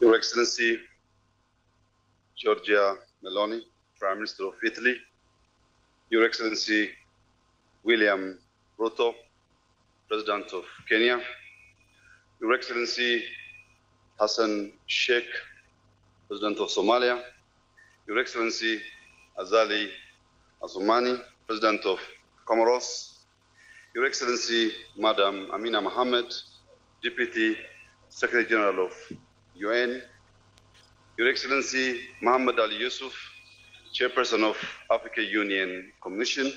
Your Excellency Giorgia Meloni, Prime Minister of Italy, Your Excellency William Ruto, President of Kenya, Your Excellency Hassan Sheikh, President of Somalia, Your Excellency Azali Assoumani, President of Comoros, Your Excellency Madam Amina Mohammed, Deputy Secretary General of UN, Your Excellency Muhammad Ali Yusuf, Chairperson of Africa Union Commission,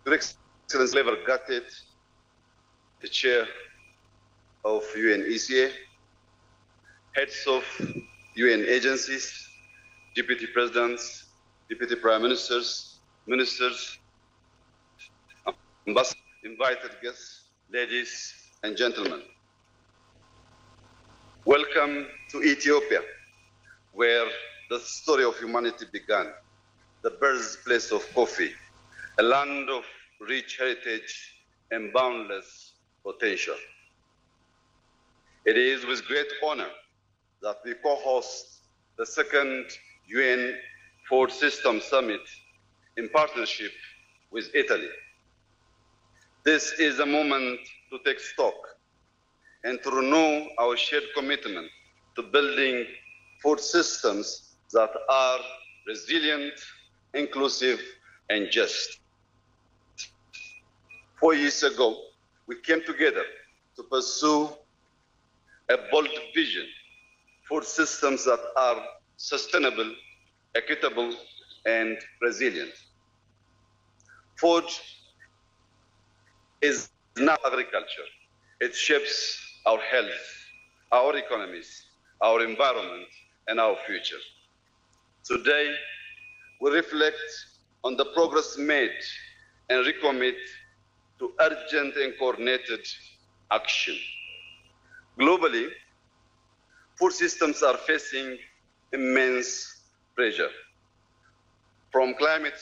Your Excellency Lever Gattet, the Chair of UNECA, heads of UN agencies, Deputy Presidents, Deputy Prime Ministers, Ministers, ambassadors, invited guests, ladies and gentlemen. Welcome to Ethiopia, where the story of humanity began, the birthplace of coffee, a land of rich heritage and boundless potential. It is with great honor that we co-host the second UN Food System Summit in partnership with Italy. This is a moment to take stock and to renew our shared commitment to building food systems that are resilient, inclusive, and just. 4 years ago, we came together to pursue a bold vision, food systems that are sustainable, equitable, and resilient. Food is not agriculture. It shapes our health, our economies, our environment, and our future. Today, we reflect on the progress made and recommit to urgent and coordinated action. Globally, food systems are facing immense pressure from climate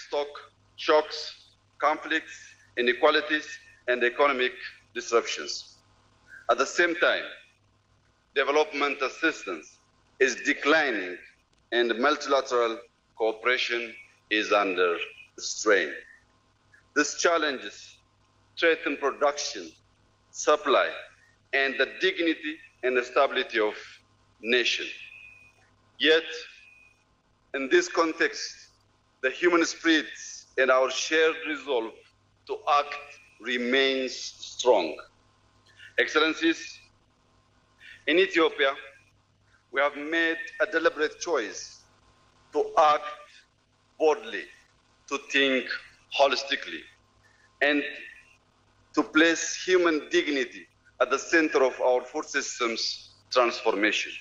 shocks, conflicts, inequalities, and economic disruptions. At the same time, development assistance is declining and multilateral cooperation is under strain. These challenges threaten production, supply, and the dignity and stability of nations. Yet, in this context, the human spirit and our shared resolve to act remains strong. Excellencies, in Ethiopia, we have made a deliberate choice to act boldly, to think holistically, and to place human dignity at the center of our food systems transformation.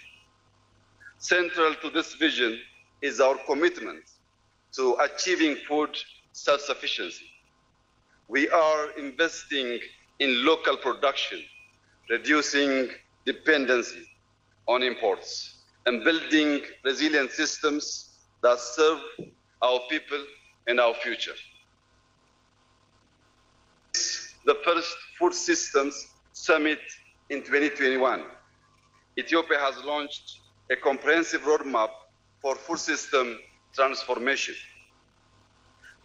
Central to this vision is our commitment to achieving food self-sufficiency. We are investing in local production, reducing dependency on imports, and building resilient systems that serve our people and our future. The first Food Systems Summit in 2021. Ethiopia has launched a comprehensive roadmap for food system transformation.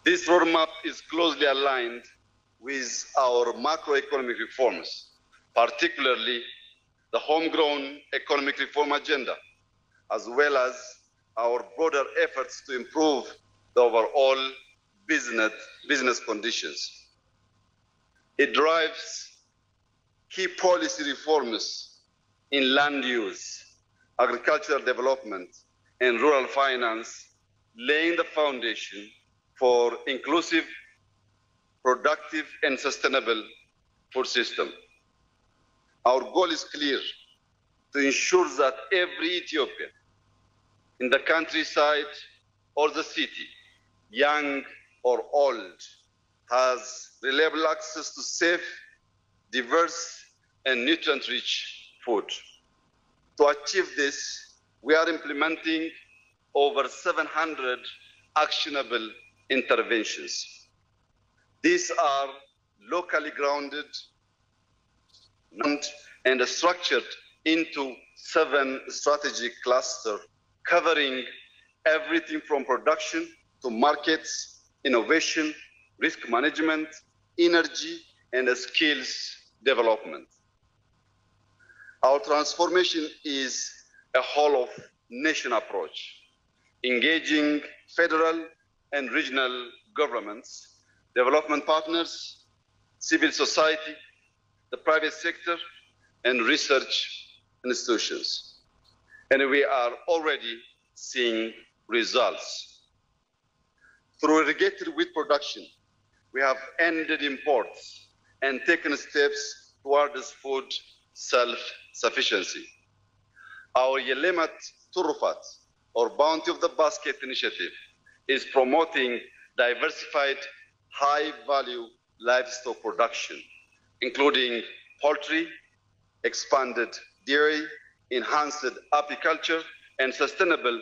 This roadmap is closely aligned with our macroeconomic reforms, particularly the homegrown economic reform agenda, as well as our broader efforts to improve the overall business conditions. It drives key policy reforms in land use, agricultural development, and rural finance, laying the foundation for inclusive, productive, and sustainable food system. Our goal is clear: to ensure that every Ethiopian, in the countryside or the city, young or old, has reliable access to safe, diverse, and nutrient-rich food. To achieve this, we are implementing over 700 actionable interventions. These are locally grounded and structured into 7 strategic clusters covering everything from production to markets, innovation, risk management, energy, and skills development. Our transformation is a whole-of-nation approach, engaging federal and regional governments, development partners, civil society, the private sector, and research institutions. And we are already seeing results. Through irrigated wheat production, we have ended imports and taken steps towards food self-sufficiency. Our Yelemat Turufat, or Bounty of the Basket initiative, is promoting diversified, high-value livestock production, including poultry, expanded dairy, enhanced apiculture, and sustainable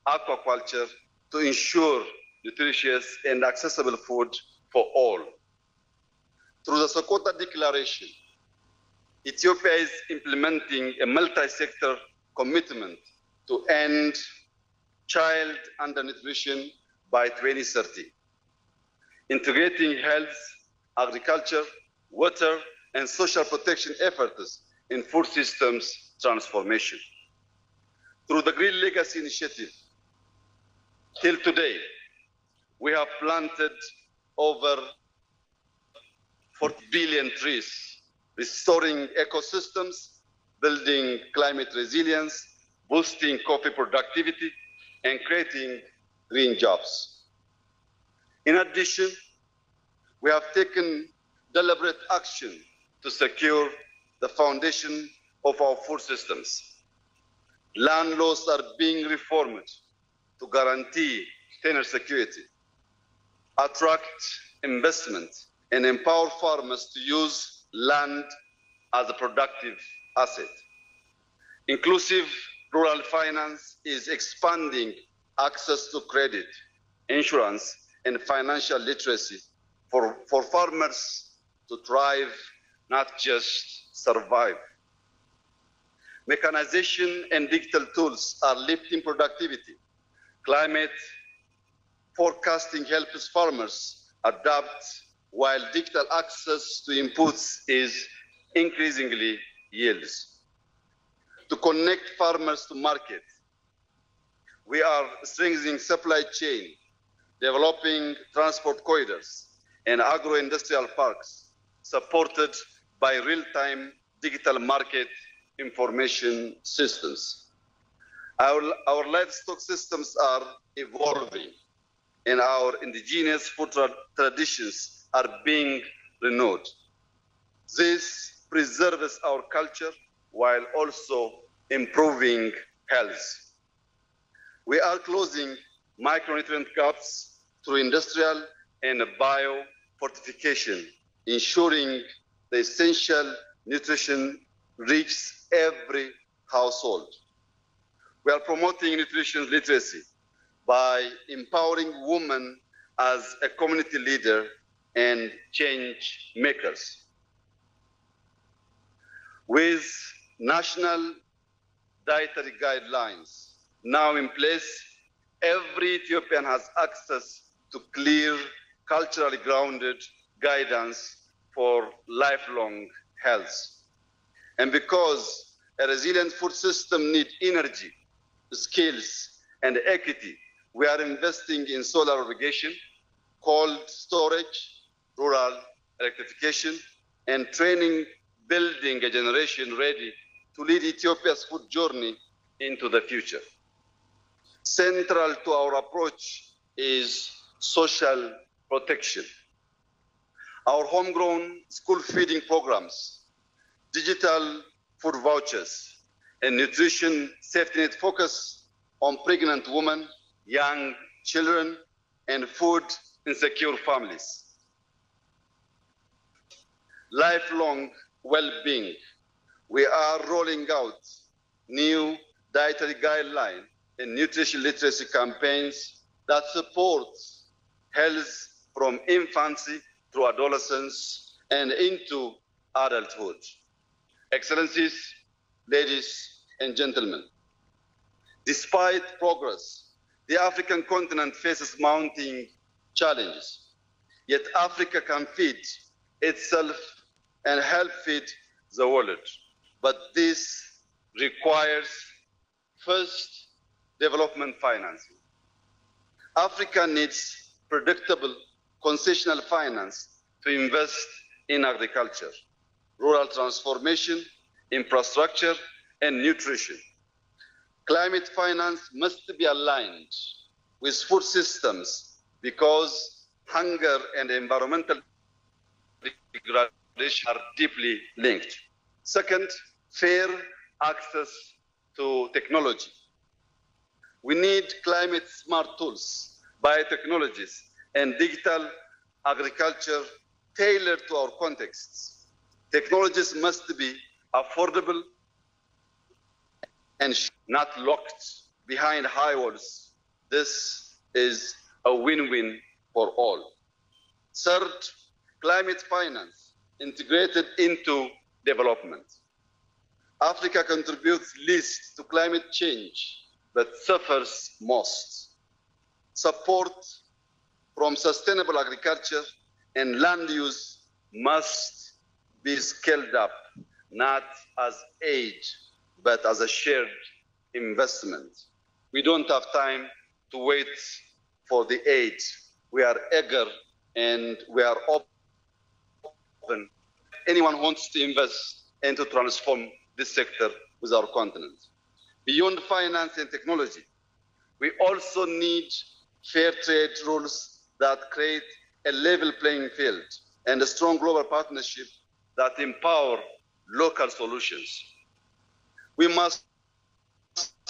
aquaculture to ensure nutritious and accessible food for all. Through the Sokoto Declaration, Ethiopia is implementing a multi-sector commitment to end child undernutrition by 2030, integrating health, agriculture, water, and social protection efforts in food systems transformation. Through the Green Legacy Initiative, till today, we have planted over 40 billion trees, restoring ecosystems, building climate resilience, boosting coffee productivity, and creating green jobs. In addition, we have taken deliberate action to secure the foundation of our food systems. Land laws are being reformed to guarantee tenure security, attract investment, and empower farmers to use land as a productive asset. Inclusive rural finance is expanding access to credit, insurance, and financial literacy for farmers to thrive, not just survive. Mechanization and digital tools are lifting productivity. Climate forecasting helps farmers adapt, while digital access to inputs is increasingly yields. To connect farmers to market, we are strengthening supply chain, developing transport corridors and agro-industrial parks, supported by real-time digital market information systems. Our livestock systems are evolving, and our indigenous food traditions are being renewed. This preserves our culture while also improving health. We are closing micronutrient gaps through industrial and biofortification, ensuring the essential nutrition reaches every household. We are promoting nutrition literacy by empowering women as a community leader and change makers. With national dietary guidelines now in place, every Ethiopian has access to clear, culturally grounded guidance for lifelong health. And because a resilient food system needs energy, skills, and equity, we are investing in solar irrigation, cold storage, rural electrification, and training, building a generation ready to lead Ethiopia's food journey into the future. Central to our approach is social protection. Our homegrown school feeding programs, digital food vouchers, and nutrition safety net focus on pregnant women, young children, and food insecure families. Lifelong well-being. We are rolling out new dietary guidelines and nutrition literacy campaigns that support health from infancy through adolescence and into adulthood. Excellencies, ladies and gentlemen, despite progress, the African continent faces mounting challenges. Yet Africa can feed itself and help feed the world. But this requires, first, development financing. Africa needs predictable concessional finance to invest in agriculture, rural transformation, infrastructure, and nutrition. Climate finance must be aligned with food systems because hunger and environmental degradation are deeply linked. Second, fair access to technology. We need climate-smart tools, biotechnologies, and digital agriculture tailored to our contexts. Technologies must be affordable and not locked behind high walls. This is a win-win for all. Third, climate finance integrated into development. Africa contributes least to climate change, but suffers most. Support from sustainable agriculture and land use must be scaled up, not as aid, but as a shared investment. We don't have time to wait for the aid. We are eager and we are open. Anyone who wants to invest and to transform this sector with our continent. Beyond finance and technology, we also need fair trade rules that create a level playing field and a strong global partnership that empower local solutions. We must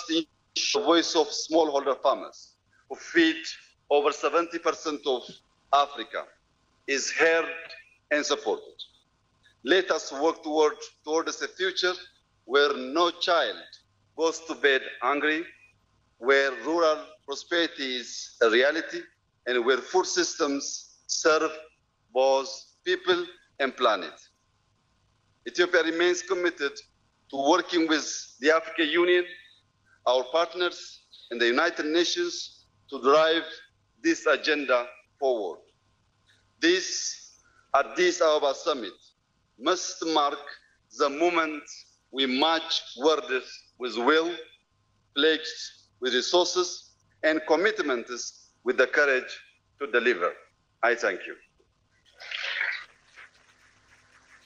ensure the voice of smallholder farmers who feed over 70% of Africa is heard and supported. Let us work towards a future where no child goes to bed hungry, where rural prosperity is a reality, and where food systems serve both people and planet. Ethiopia remains committed to working with the African Union, our partners, and the United Nations to drive this agenda forward. This Addis Ababa summit must mark the moment we match words with will, pledged with resources, and commitments with the courage to deliver. I thank you.